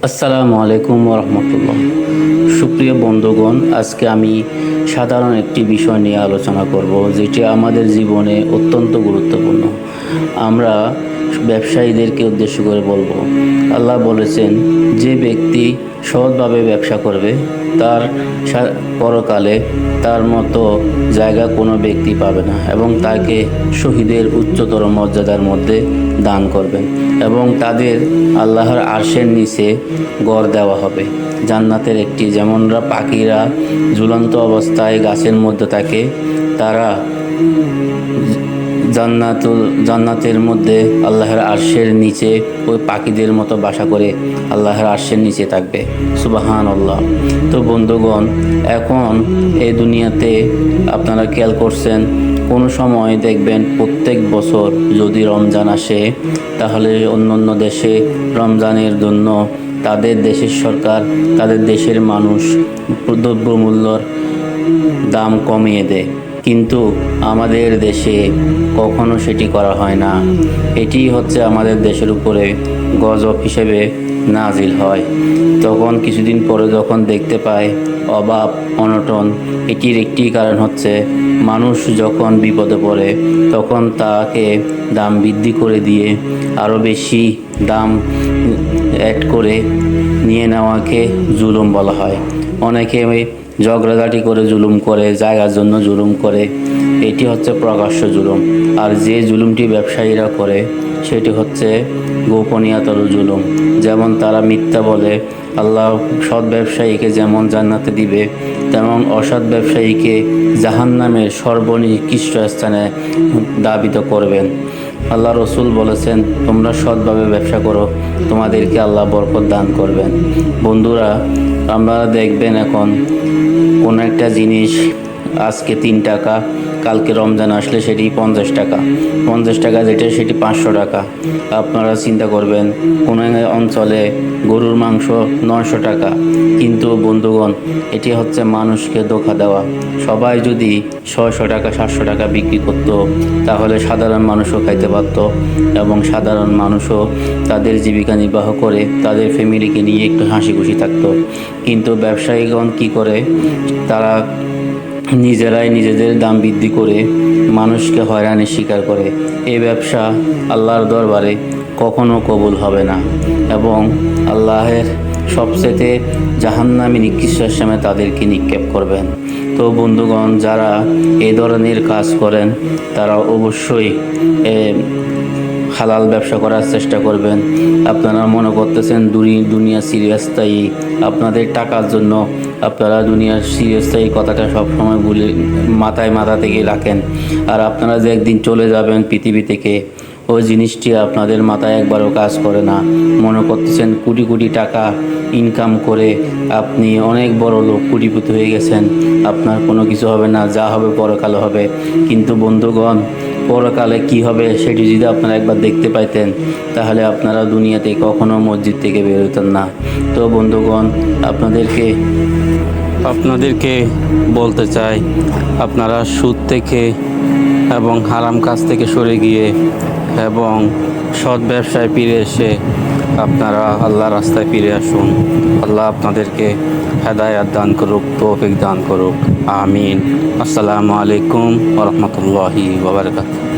আসসালামু আলাইকুম রহমতুল্লাহ। সুপ্রিয় বন্ধুগণ, আজকে আমি সাধারণ একটি বিষয় নিয়ে আলোচনা করব, যেটি আমাদের জীবনে অত্যন্ত গুরুত্বপূর্ণ। আমরা ব্যবসায়ীদেরকে উদ্দেশ্য করে বলবো, আল্লাহ বলেছেন, যে ব্যক্তি সৎভাবে ব্যবসা করবে তার পরকালে তার মতো জায়গা কোনো ব্যক্তি পাবে না, এবং তাকে শহীদের উচ্চতর মর্যাদার মধ্যে দান করবেন, এবং তাদের আল্লাহর আরশের নিচে গড় দেওয়া হবে জান্নাতের একটি। যেমনরা পাখিরা ঝুলন্ত অবস্থায় গাছের মধ্যে থাকে, তারা জান্নাতের মধ্যে আল্লাহর আরশের নিচে ওই পাখিদের মতো বাসা করে আল্লাহর আরশের নিচে থাকবে। সুবহানাল্লাহ। তো বন্ধুগণ, এখন এই দুনিয়াতে আপনারা খেয়াল করছেন, কোনো সময় দেখবেন প্রত্যেক বছর যদি রমজান আসে, তাহলে অন্য দেশে রমজানের জন্য তাদের দেশের সরকার, তাদের দেশের মানুষ দ্রব্যমূল্যর দাম কমিয়ে দেয়, কিন্তু আমাদের দেশে কখনো সেটি করা হয় না। এটি হচ্ছে আমাদের দেশের উপরে গজব হিসেবে নাজিল হয়। তখন কিছুদিন পরে যখন দেখতে পায় অভাব অনটন, এটির একটি কারণ হচ্ছে মানুষ যখন বিপদে পড়ে তখন তাকে দাম বৃদ্ধি করে দিয়ে আরও বেশি দাম অ্যাড করে নিয়ে নেওয়াকে জুলুম বলা হয়। অনেকে ঝগড়াঝাটি করে জুলুম করে, জায়গার জন্য জুলুম করে, এটি হচ্ছে প্রকাশ্য জুলুম। আর যে জুলুমটি ব্যবসায়ীরা করে সেটি হচ্ছে গোপনীয়তর জুলুম। যেমন তারা মিথ্যা বলে, আল্লাহ সৎ ব্যবসায়ীকে যেমন জান্নাতে দিবে, তেমন অসৎ ব্যবসায়ীকে জাহান্নামের সর্বনিকৃষ্ট স্থানে দাবিত করবেন। আল্লাহ রসুল বলেছেন, তোমরা সৎভাবে ব্যবসা করো, তোমাদেরকে আল্লাহ বরকত দান করবেন। বন্ধুরা, আমরা দেখবেন এখন কোনো একটা জিনিস আজকে 3 টাকা, কালকে রমজান আসলে সেটি 50 টাকা, 50 টাকা যেটা সেটি 500 টাকা। আপনারা চিন্তা করবেন, কোনো অঞ্চলে গরুর মাংস 900 টাকা। কিন্তু বন্ধুগণ, এটি হচ্ছে মানুষকে ধোঁকা দেওয়া। সবাই যদি 600 টাকা 700 টাকা বিক্রি করত, তাহলে সাধারণ মানুষও খাইতে পারত, এবং সাধারণ মানুষও তাদের জীবিকা নির্বাহ করে তাদের ফ্যামিলিকে নিয়ে একটু হাসি খুশি থাকতো। কিন্তু ব্যবসায়ীগণ কি করে, তারা নিজেরাই নিজেদের দাম বৃদ্ধি করে মানুষকে হয়রানির শিকার করে। এই ব্যবসা আল্লাহর দরবারে কখনো কবুল হবে না, এবং আল্লাহের সবচেয়ে জাহান্নামী নিকৃষ্ট স্থানে তাদেরকে নিক্ষেপ করবেন। তো বন্ধুগণ, যারা এই ধরনের কাজ করেন তারা অবশ্যই হালাল ব্যবসা করার চেষ্টা করবেন। আপনারা মনে করতেছেন দুনিয়া চিরস্থায়ী, আপনাদের টাকার জন্য আপনারা দুনিয়ার চিরস্থায়ী কথাটা সবসময় ভুলে মাথা থেকে রাখেন। আর আপনারা যে একদিন চলে যাবেন পৃথিবী থেকে, ওই জিনিসটি আপনাদের মাথায় একবারও কাজ করে না। মনে করতেছেন কোটি কোটি টাকা ইনকাম করে আপনি অনেক বড় লোক, কোটিপতি হয়ে গেছেন, আপনার কোনো কিছু হবে না, যা হবে পরকালে হবে। কিন্তু বন্ধুগণ, পরকালে কি হবে সেটি যদি আপনারা একবার দেখতে পাইতেন, তাহলে আপনারা দুনিয়াতে কখনো মসজিদ থেকে বের হতেন না। তো বন্ধুগণ, আপনাদেরকে বলতে চাই, আপনারা সুদ থেকে এবং হারাম কাজ থেকে সরে গিয়ে এবং সৎ ব্যবসায় ফিরে এসে আপনারা আল্লাহর রাস্তায় ফিরে আসুন। আল্লাহ আপনাদেরকে হেদায়াত দান করুক, তৌফিক দান করুক। আমিন। আসসালামু আলাইকুম ওয়া রাহমাতুল্লাহি ওয়া বারাকাতুহু।